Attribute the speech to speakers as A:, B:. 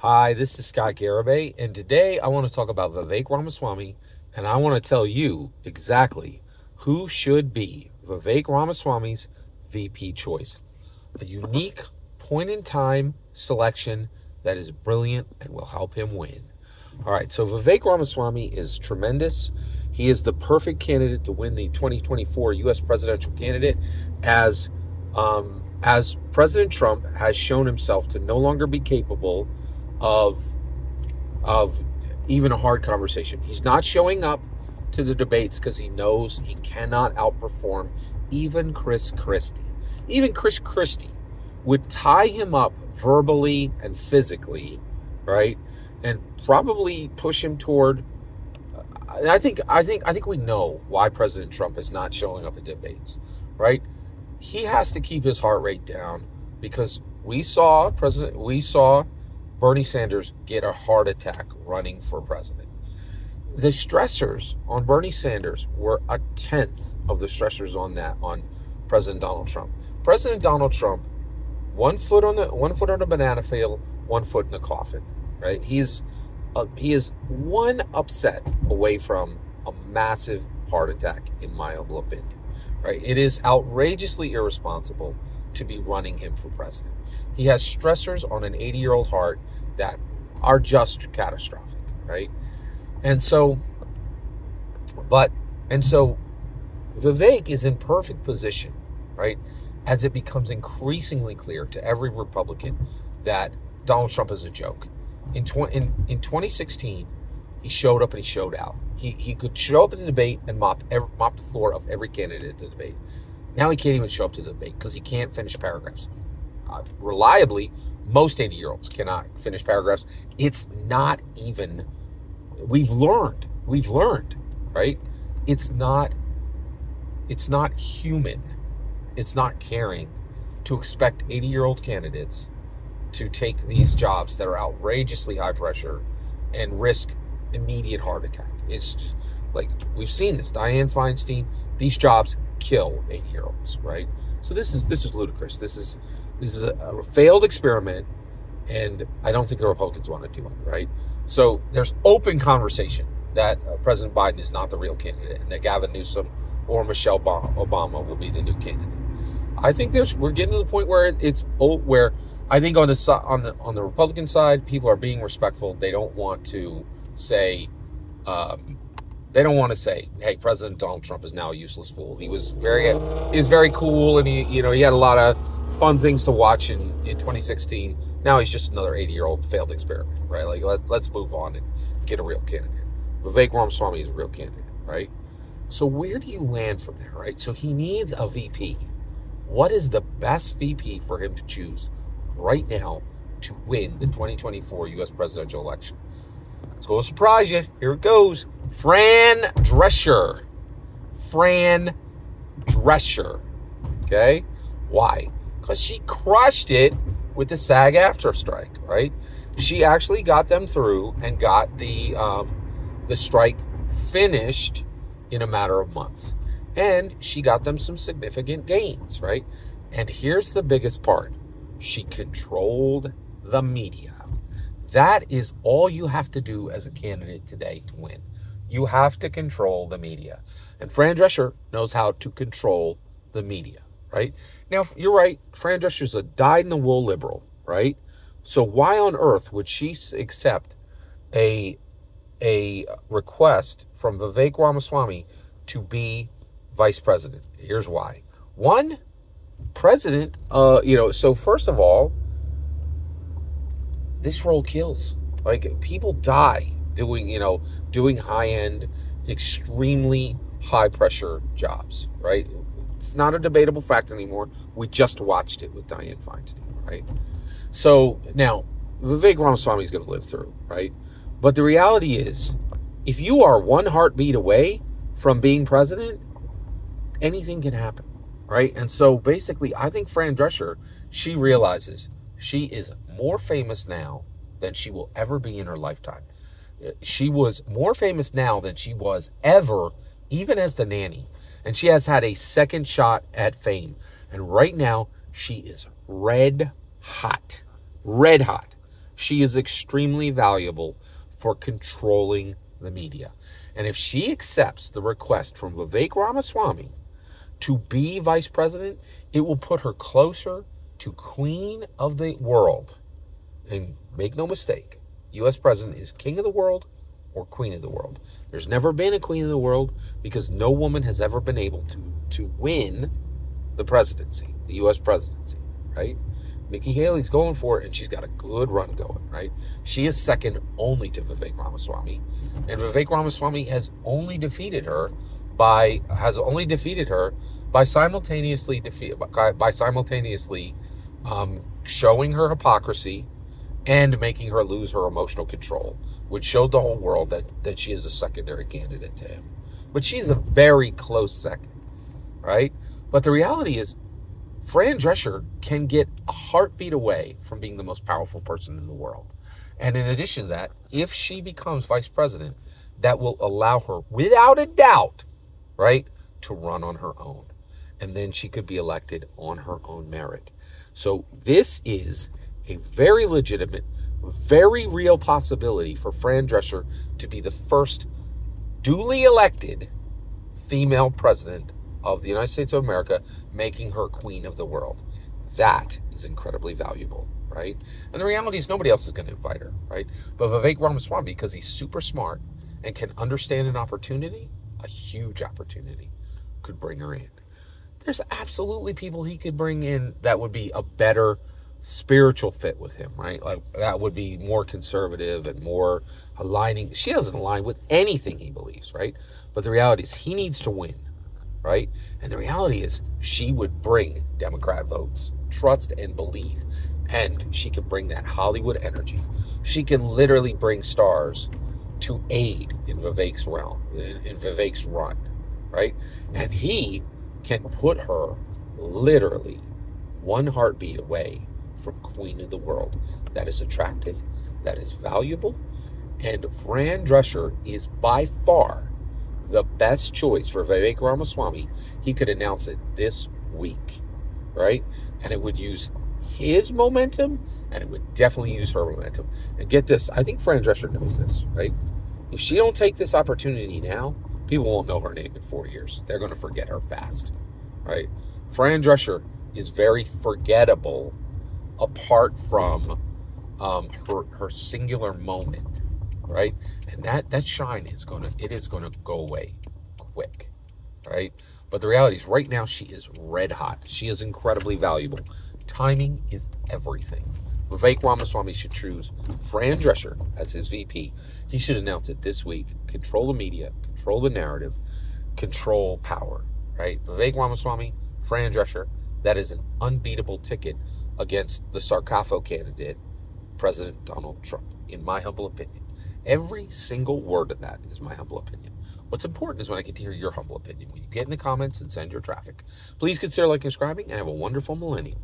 A: Hi, this is Scott Garibay, and today I want to talk about Vivek Ramaswamy, and I want to tell you exactly who should be Vivek Ramaswamy's VP choice. A unique point-in-time selection that is brilliant and will help him win. All right, so Vivek Ramaswamy is tremendous. He is the perfect candidate to win the 2024 U.S. presidential candidate as President Trump has shown himself to no longer be capable of even a hard conversation. He's not showing up to the debates because he knows he cannot outperform even Chris Christie. Even Chris Christie would tie him up verbally and physically, right? And probably push him toward. I think we know why President Trump is not showing up at debates, right? He has to keep his heart rate down because we saw Bernie Sanders get a heart attack running for president. The stressors on Bernie Sanders were a tenth of the stressors on President Donald Trump. President Donald Trump, one foot on the banana field, 1 foot in the coffin. Right? He is one upset away from a massive heart attack, in my humble opinion. Right? It is outrageously irresponsible to be running him for president. He has stressors on an 80-year-old heart that are just catastrophic, right? And so Vivek is in perfect position, right? As it becomes increasingly clear to every Republican that Donald Trump is a joke. In 2016, he showed up and he showed out. He could show up at the debate and mop the floor of every candidate at the debate. Now he can't even show up to the debate because he can't finish paragraphs. Reliably, most 80-year-olds cannot finish paragraphs. It's not even, we've learned, right? It's not human. It's not caring to expect 80-year-old candidates to take these jobs that are outrageously high pressure and risk immediate heart attack. It's like, we've seen this. Dianne Feinstein, these jobs kill 80-year-olds, right? So this is ludicrous. This is a failed experiment, and I don't think the Republicans want to do it, right? So there's open conversation that President Biden is not the real candidate, and that Gavin Newsom or Michelle Obama will be the new candidate. I think we're getting to the point where where I think on the Republican side, people are being respectful. They don't want to say, hey, President Donald Trump is now a useless fool. He was very cool, and he had a lot of fun things to watch in 2016. Now he's just another 80-year-old failed experiment, right? Like, let's move on and get a real candidate. Vivek Ramaswamy is a real candidate, right? So where do you land from there, right? So he needs a VP. What is the best VP for him to choose right now to win the 2024 U.S. presidential election? It's going to surprise you. Here it goes. Fran Drescher. Okay? Why? Because she crushed it with the SAG-AFTRA strike, right? She actually got them through and got the strike finished in a matter of months. And she got them some significant gains, right? And here's the biggest part. She controlled the media. That is all you have to do as a candidate today to win. You have to control the media. And Fran Drescher knows how to control the media, right? Now, you're right. Fran Drescher's a dyed-in-the-wool liberal, right? So why on earth would she accept a request from Vivek Ramaswamy to be vice president? Here's why. One, president, so first of all, this role kills. Like, people die doing high-end, extremely high-pressure jobs, right? It's not a debatable fact anymore. We just watched it with Dianne Feinstein, right? So now, Vivek Ramaswamy is going to live through, right? But the reality is, if you are one heartbeat away from being president, anything can happen, right? And so basically, I think Fran Drescher, she realizes she is more famous now than she will ever be in her lifetime. She was more famous now than she was ever, even as the nanny. And she has had a second shot at fame. And right now, she is red hot. she is extremely valuable for controlling the media. And if she accepts the request from Vivek Ramaswamy to be vice president, it will put her closer to Queen of the world. And make no mistake, U.S. president is king of the world or queen of the world. There's never been a queen of the world because no woman has ever been able to win the presidency, the U.S. presidency, right? Nikki Haley's going for it, and she's got a good run going, right? She is second only to Vivek Ramaswamy, and Vivek Ramaswamy has only defeated her by simultaneously showing her hypocrisy and making her lose her emotional control, which showed the whole world that she is a secondary candidate to him. But she's a very close second, right? But the reality is, Fran Drescher can get a heartbeat away from being the most powerful person in the world. And in addition to that, if she becomes vice president, that will allow her, without a doubt, right, to run on her own. And then she could be elected on her own merit. So this is a very legitimate, very real possibility for Fran Drescher to be the first duly elected female president of the United States of America, making her queen of the world. That is incredibly valuable, right? And the reality is nobody else is going to invite her, right? But Vivek Ramaswamy, because he's super smart and can understand an opportunity, a huge opportunity, could bring her in. There's absolutely people he could bring in that would be a better spiritual fit with him, right? Like that would be more conservative and more aligning. She doesn't align with anything he believes, right? But the reality is he needs to win, right? And the reality is she would bring Democrat votes, trust and believe. And she can bring that Hollywood energy. She can literally bring stars to aid in Vivek's realm, in Vivek's run, right? And he can put her literally one heartbeat away from Queen of the World. That is attractive, that is valuable, and Fran Drescher is by far the best choice for Vivek Ramaswamy. He could announce it this week, right? And it would use his momentum, and it would definitely use her momentum. And get this, I think Fran Drescher knows this, right? If she don't take this opportunity now, people won't know her name in 4 years. They're going to forget her fast, right? Fran Drescher is very forgettable apart from her singular moment, right? And that shine is gonna go away quick, right? But the reality is right now she is red hot. She is incredibly valuable. Timing is everything. Vivek Ramaswamy should choose Fran Drescher as his VP. He should announce it this week. Control the media, control the narrative, control power, right? Vivek Ramaswamy, Fran Drescher, that is an unbeatable ticket against the sarcophagus candidate, President Donald Trump, in my humble opinion. Every single word of that is my humble opinion. What's important is when I get to hear your humble opinion. When you get in the comments and send your traffic. Please consider liking and subscribing, and have a wonderful millennium.